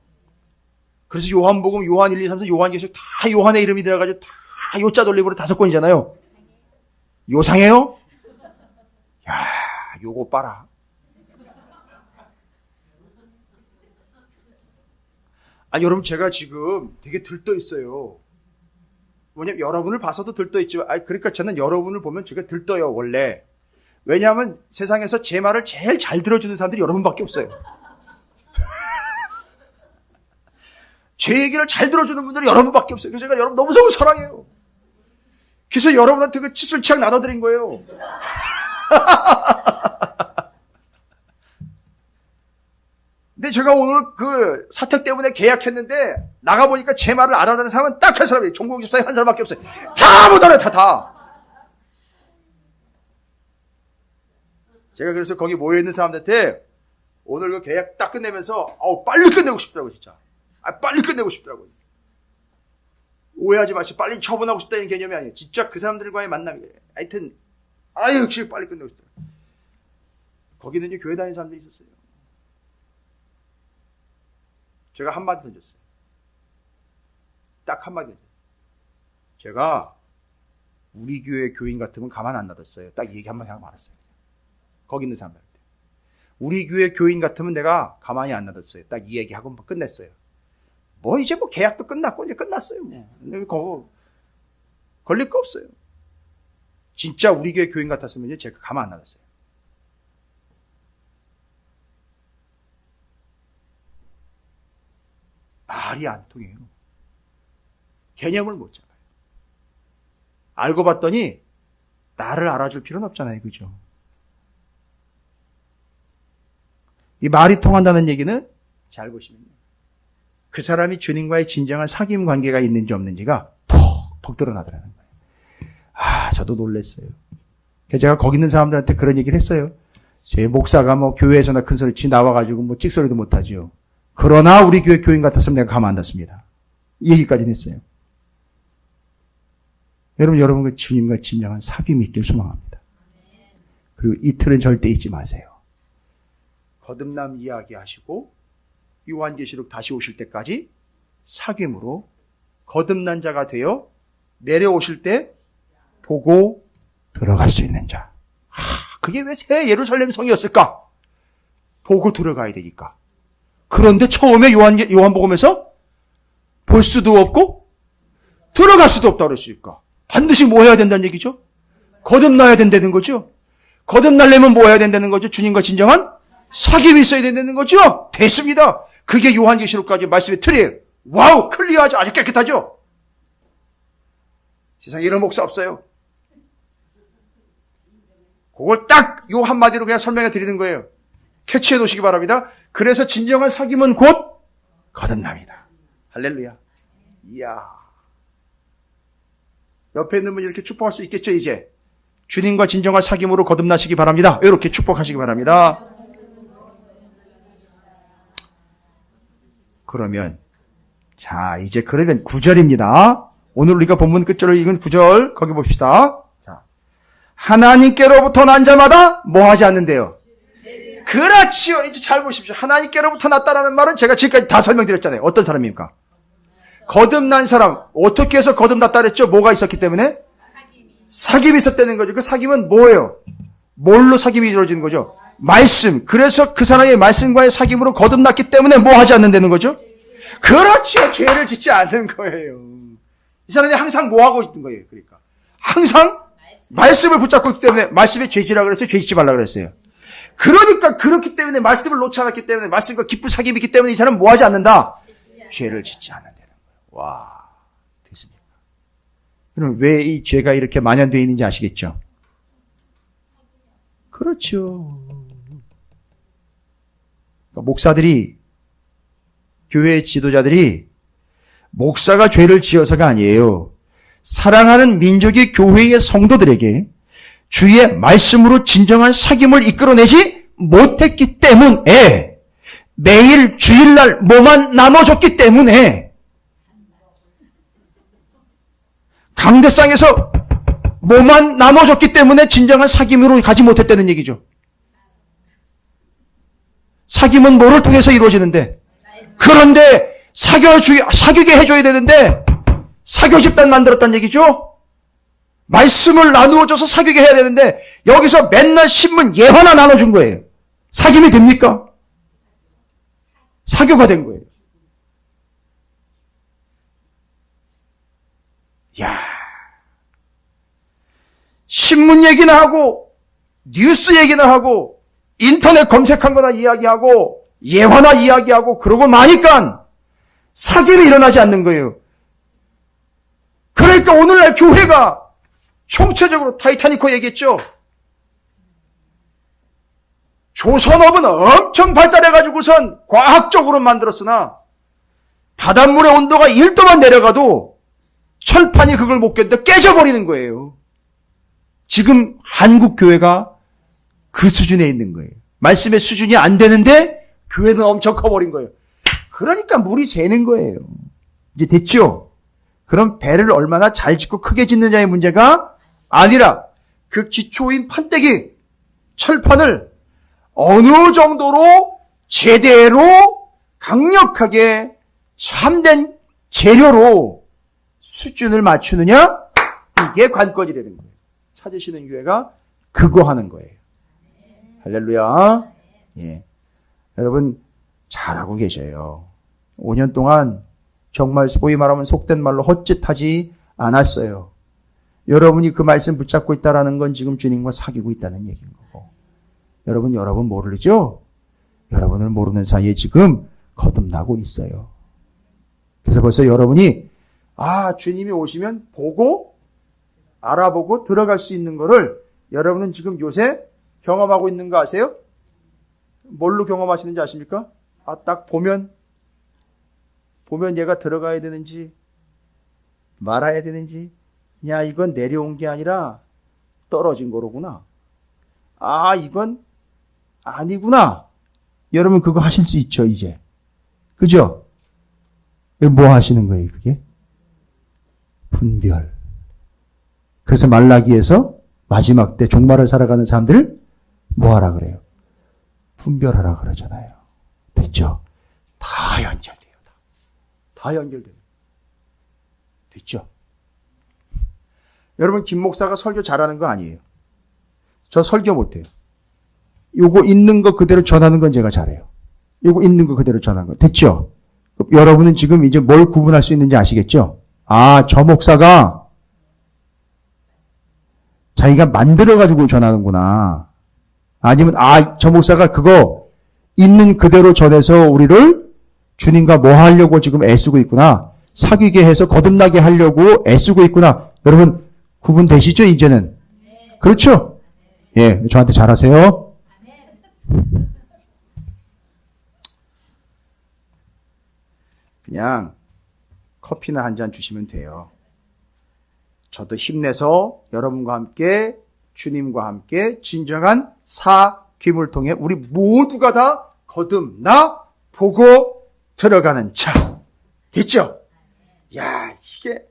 그래서 요한복음, 요한 1, 2, 3, 4, 요한계시록 다 요한의 이름이 들어가지고 다 요자 돌림으로 5권이잖아요. 요상해요? 야, 요거 봐라. 아니, 여러분, 제가 지금 되게 들떠 있어요. 왜냐면 여러분을 봐서도 들떠 있지만, 그러니까 저는 여러분을 보면 제가 들떠요, 원래. 왜냐하면 세상에서 제 말을 제일 잘 들어주는 사람들이 여러분밖에 없어요. 제 얘기를 잘 들어주는 분들이 여러분밖에 없어요. 그래서 제가 여러분 너무너무 사랑해요. 그래서 여러분한테 그 칫솔 치약 나눠드린 거예요. 근데 제가 오늘 그 사택 때문에 계약했는데 나가보니까 제 말을 알아듣는 사람은 딱 한 사람이에요. 종국 집사님 한 사람밖에 없어요. 다 못하네, 다. 제가 그래서 거기 모여있는 사람들한테 오늘 그 계약 딱 끝내면서 빨리 끝내고 싶더라고요, 진짜. 빨리 끝내고 싶더라고요. 오해하지 마시고 빨리 처분하고 싶다는 개념이 아니에요. 진짜 그 사람들과의 만남이에요. 하여튼 역시 빨리 끝내고 싶더라고요. 거기는요, 교회 다니는 사람들이 있었어요. 제가 한마디 던졌어요. 딱 한마디 던졌어요. 제가 우리 교회 교인 같으면 가만 안 놔뒀어요. 딱 이 얘기 한마디 하고 말았어요. 거기 있는 사람들한테. 우리 교회 교인 같으면 내가 가만히 안 놔뒀어요. 딱 이 얘기하고 끝냈어요. 이제 계약도 끝났고 이제 끝났어요. 그거 걸릴 거 없어요. 진짜 우리 교회 교인 같았으면 제가 가만 안 놔뒀어요. 말이 안 통해요. 개념을 못 잡아요. 알고 봤더니 나를 알아줄 필요는 없잖아요. 그죠? 이 말이 통한다는 얘기는 잘 보시면요. 그 사람이 주님과의 진정한 사귐 관계가 있는지 없는지가 톡 드러나더라는 거예요. 저도 놀랐어요. 그래서 제가 거기 있는 사람들한테 그런 얘기를 했어요. 제 목사가 교회에서나 큰 소리 치 나와가지고 찍소리도 못하지요. 그러나 우리 교회 교인 같았으면 내가 가만 안 뒀습니다. 이 얘기까지는 했어요. 여러분과 주님과 진정한 사귐이 있길 소망합니다. 그리고 이틀은 절대 잊지 마세요. 거듭남 이야기하시고 요한계시록 다시 오실 때까지 사귐으로 거듭난 자가 되어 내려오실 때 보고 들어갈 수 있는 자. 그게 왜 새 예루살렘 성이었을까? 보고 들어가야 되니까. 그런데 처음에 요한복음에서 볼 수도 없고 들어갈 수도 없다고 그랬으니까 반드시 뭐 해야 된다는 얘기죠? 거듭나야 된다는 거죠. 거듭나려면 뭐 해야 된다는 거죠? 주님과 진정한 사귐이 있어야 된다는 거죠. 됐습니다. 그게 요한계시록까지 말씀의 틀이에요. 와우, 클리어하죠. 아주 깨끗하죠. 세상에 이런 목사 없어요. 그걸 딱 요 한마디로 그냥 설명해 드리는 거예요. 캐치해 놓으시기 바랍니다. 그래서 진정한 사귐은 곧 거듭납니다. 할렐루야. 이야. 옆에 있는 분 이렇게 축복할 수 있겠죠, 이제. 주님과 진정한 사귐으로 거듭나시기 바랍니다. 이렇게 축복하시기 바랍니다. 그러면, 이제 그러면 9절입니다. 오늘 우리가 본문 끝절을 읽은 9절, 거기 봅시다. 하나님께로부터 난 자마다 뭐 하지 않는데요? 그렇지요. 이제 잘 보십시오. 하나님께로부터 났다라는 말은 제가 지금까지 다 설명드렸잖아요. 어떤 사람입니까? 거듭난 사람. 어떻게 해서 거듭났다 그랬죠? 뭐가 있었기 때문에? 사귐이 있었다는 거죠. 그 사귐은 뭐예요? 뭘로 사귐이 이루어지는 거죠? 말씀. 그래서 그 사람의 말씀과의 사귐으로 거듭났기 때문에 뭐 하지 않는다는 거죠? 그렇죠. 죄를 짓지 않는 거예요. 이 사람이 항상 뭐 하고 있는 거예요? 그러니까 항상 말씀을 붙잡고 있기 때문에 말씀에 죄지라 그랬어요. 죄 짓지 말라 그랬어요. 그러니까 그렇기 때문에 말씀을 놓지 않았기 때문에 말씀과 깊은 사귐이 있기 때문에 이 사람은 뭐 하지 않는다? 죄를 짓지 않는다는 거예요. 와, 됐습니까? 그럼 왜 이 죄가 이렇게 만연되어 있는지 아시겠죠? 그렇죠. 그러니까 목사들이, 교회 지도자들이 목사가 죄를 지어서가 아니에요. 사랑하는 민족의 교회의 성도들에게 주의 말씀으로 진정한 사귐을 이끌어내지 못했기 때문에 매일 주일날 뭐만 나눠줬기 때문에 강대상에서 뭐만 나눠줬기 때문에 진정한 사귐으로 가지 못했다는 얘기죠. 사귐은 뭐를 통해서 이루어지는데 그런데 사귀게 해줘야 되는데 사교 집단 만들었다는 얘기죠. 말씀을 나누어줘서 사귀게 해야 되는데 여기서 맨날 신문 예화나 나눠준 거예요. 사귐이 됩니까? 사교가 된 거예요. 야, 신문 얘기나 하고 뉴스 얘기나 하고 인터넷 검색한 거나 이야기하고 예화나 이야기하고 그러고 마니까 사귐이 일어나지 않는 거예요. 그러니까 오늘날 교회가 총체적으로 타이타닉호 얘기했죠. 조선업은 엄청 발달해가지고선 과학적으로 만들었으나 바닷물의 온도가 1도만 내려가도 철판이 그걸 못 견뎌 깨져버리는 거예요. 지금 한국 교회가 그 수준에 있는 거예요. 말씀의 수준이 안 되는데 교회는 엄청 커버린 거예요. 그러니까 물이 새는 거예요. 이제 됐죠? 그럼 배를 얼마나 잘 짓고 크게 짓느냐의 문제가 아니라 그 기초인 판때기, 철판을 어느 정도로 제대로 강력하게 참된 재료로 수준을 맞추느냐? 이게 관건이라는 거예요. 찾으시는 교회가 그거 하는 거예요. 할렐루야. 예. 여러분 잘하고 계셔요. 5년 동안 정말 소위 말하면 속된 말로 헛짓하지 않았어요. 여러분이 그 말씀 붙잡고 있다는 건 지금 주님과 사귀고 있다는 얘기인 거고. 여러분 모르죠? 여러분을 모르는 사이에 지금 거듭나고 있어요. 그래서 벌써 여러분이 주님이 오시면 보고 알아보고 들어갈 수 있는 거를 여러분은 지금 요새 경험하고 있는 거 아세요? 뭘로 경험하시는지 아십니까? 딱 보면 얘가 들어가야 되는지 말아야 되는지 이건 내려온 게 아니라 떨어진 거로구나. 이건 아니구나. 여러분 그거 하실 수 있죠 이제. 그죠? 뭐 하시는 거예요 그게? 분별. 그래서 말라기에서 마지막 때 종말을 살아가는 사람들을 뭐 하라 그래요? 분별하라 그러잖아요. 됐죠? 다 연결돼요. 다 연결돼요. 됐죠? 여러분 김 목사가 설교 잘하는 거 아니에요. 저 설교 못해요. 요거 있는 거 그대로 전하는 건 제가 잘해요. 요거 있는 거 그대로 전하는 거. 됐죠? 여러분은 지금 이제 뭘 구분할 수 있는지 아시겠죠? 저 목사가 자기가 만들어가지고 전하는구나. 아니면 저 목사가 그거 있는 그대로 전해서 우리를 주님과 뭐 하려고 지금 애쓰고 있구나. 사귀게 해서 거듭나게 하려고 애쓰고 있구나. 여러분 구분되시죠 이제는? 그렇죠? 예, 저한테 잘하세요. 그냥 커피나 한 잔 주시면 돼요. 저도 힘내서 여러분과 함께 주님과 함께 진정한 사귐을 통해 우리 모두가 다 거듭나 보고 들어가는 차. 됐죠? 이게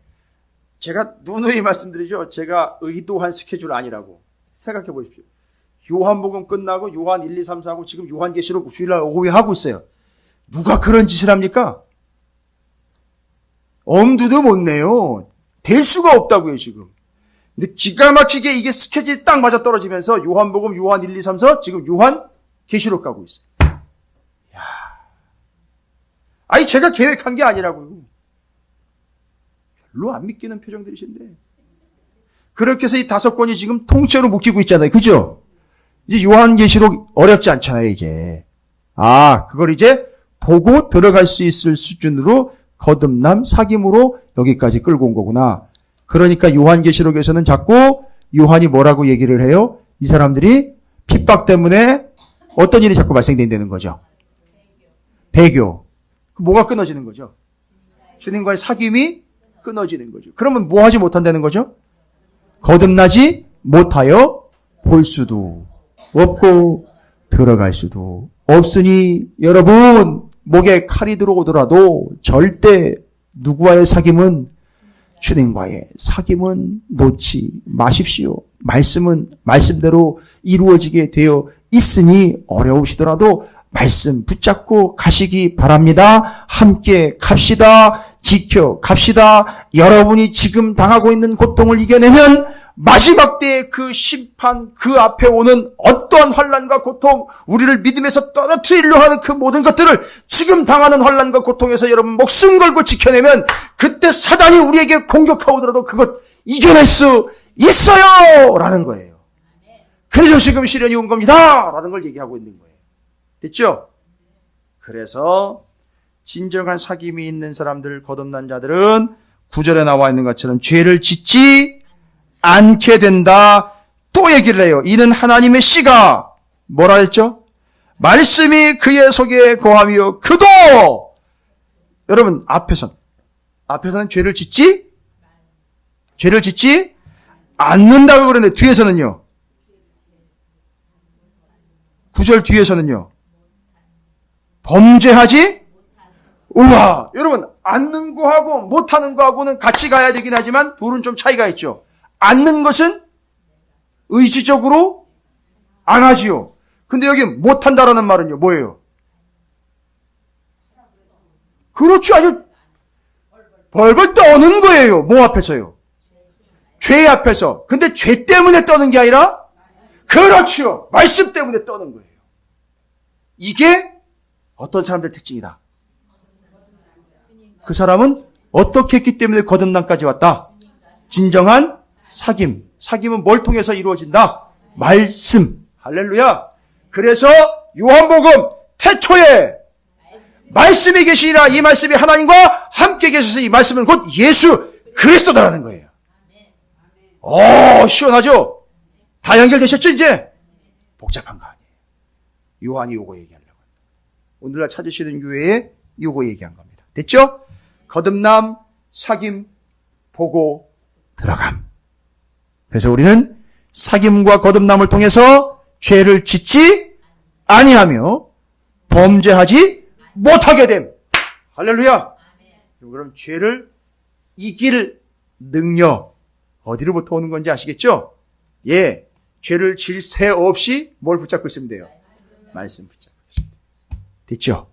제가 누누이 말씀드리죠. 제가 의도한 스케줄 아니라고. 생각해 보십시오. 요한복음 끝나고 요한 1, 2, 3, 4하고 지금 요한계시록 주일날 오후에 하고 있어요. 누가 그런 짓을 합니까? 엄두도 못 내요. 될 수가 없다고요, 지금. 근데 기가 막히게 이게 스케줄이 딱 맞아 떨어지면서 요한복음, 요한 1, 2, 3, 4, 지금 요한계시록 가고 있어요. 제가 계획한 게 아니라고요. 별로 안 믿기는 표정들이신데. 그렇게 해서 이 5권이 지금 통째로 묶이고 있잖아요. 그죠? 이제 요한계시록 어렵지 않잖아요, 이제. 그걸 이제 보고 들어갈 수 있을 수준으로 거듭남, 사귐으로 여기까지 끌고 온 거구나. 그러니까 요한계시록에서는 자꾸 요한이 뭐라고 얘기를 해요? 이 사람들이 핍박 때문에 어떤 일이 자꾸 발생된다는 거죠? 배교. 뭐가 끊어지는 거죠? 주님과의 사귐이 끊어지는 거죠. 그러면 뭐 하지 못한다는 거죠? 거듭나지 못하여 볼 수도 없고 들어갈 수도 없으니 여러분 목에 칼이 들어오더라도 절대 누구와의 사귐은 주님과의 사귐은 놓지 마십시오. 말씀은 말씀대로 이루어지게 되어 있으니 어려우시더라도 말씀 붙잡고 가시기 바랍니다. 함께 갑시다. 지켜 갑시다. 여러분이 지금 당하고 있는 고통을 이겨내면 마지막 때의 그 심판, 그 앞에 오는 어떠한 환난과 고통, 우리를 믿음에서 떨어뜨리려 하는 그 모든 것들을 지금 당하는 환난과 고통에서 여러분 목숨 걸고 지켜내면 그때 사단이 우리에게 공격하오더라도 그것 이겨낼 수 있어요! 라는 거예요. 그래서 지금 시련이 온 겁니다! 라는 걸 얘기하고 있는 거예요. 됐죠? 그래서 진정한 사귐이 있는 사람들, 거듭난 자들은 9절에 나와 있는 것처럼 죄를 짓지 않게 된다. 또 얘기를 해요. 이는 하나님의 씨가 뭐라 했죠? 말씀이 그의 속에 거하며 그도 여러분 앞에서는 죄를 짓지 않는다고 그러는데 뒤에서는요. 9절 뒤에서는요. 범죄하지 우와 여러분 않는 거하고 못하는 거하고는 같이 가야 되긴 하지만 둘은 좀 차이가 있죠. 않는 것은 의지적으로 안 하지요. 근데 여기 못한다라는 말은요. 뭐예요? 그렇죠. 아주 벌벌 떠는 거예요. 뭐 앞에서요? 죄 앞에서. 근데 죄 때문에 떠는 게 아니라 그렇죠. 말씀 때문에 떠는 거예요. 이게 어떤 사람들의 특징이다. 그 사람은 어떻게 했기 때문에 거듭남까지 왔다? 진정한 사귐. 사귐은 뭘 통해서 이루어진다? 말씀. 할렐루야. 그래서 요한복음 태초에 말씀이 계시니라 이 말씀이 하나님과 함께 계셔서 이 말씀은 곧 예수 그리스도다라는 거예요. 시원하죠? 다 연결되셨죠 이제? 복잡한 거 아니에요. 요한이 요거 얘기하려고 합니다. 오늘날 찾으시는 교회에 요거 얘기한 겁니다. 됐죠? 거듭남, 사귐, 보고, 들어감. 그래서 우리는 사귐과 거듭남을 통해서 죄를 짓지 아니하며 범죄하지 못하게 됨. 할렐루야. 그럼 죄를 이길 능력 어디로부터 오는 건지 아시겠죠? 예, 죄를 질 새 없이 뭘 붙잡고 있으면 돼요? 말씀 붙잡고 있으면 돼요. 됐죠?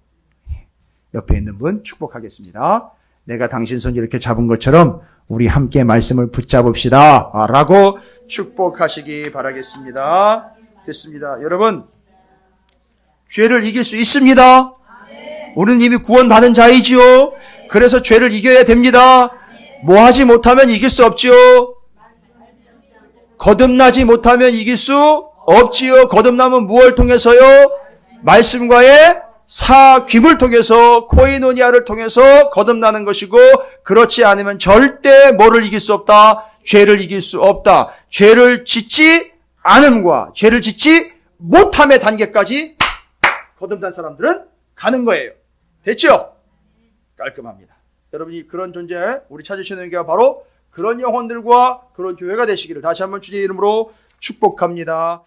옆에 있는 분 축복하겠습니다. 내가 당신 손 이렇게 잡은 것처럼 우리 함께 말씀을 붙잡읍시다 라고 축복하시기 바라겠습니다. 됐습니다. 여러분 죄를 이길 수 있습니다. 우리는 이미 구원받은 자이지요. 그래서 죄를 이겨야 됩니다. 뭐 하지 못하면 이길 수 없지요. 거듭나지 못하면 이길 수 없지요. 거듭남은 무엇을 통해서요? 말씀과의 사귐을 통해서 코이노니아를 통해서 거듭나는 것이고 그렇지 않으면 절대 뭐를 이길 수 없다? 죄를 이길 수 없다. 죄를 짓지 않음과 죄를 짓지 못함의 단계까지 거듭난 사람들은 가는 거예요. 됐죠? 깔끔합니다. 여러분이 그런 존재, 우리 찾으시는 교회가 바로 그런 영혼들과 그런 교회가 되시기를 다시 한번 주님의 이름으로 축복합니다.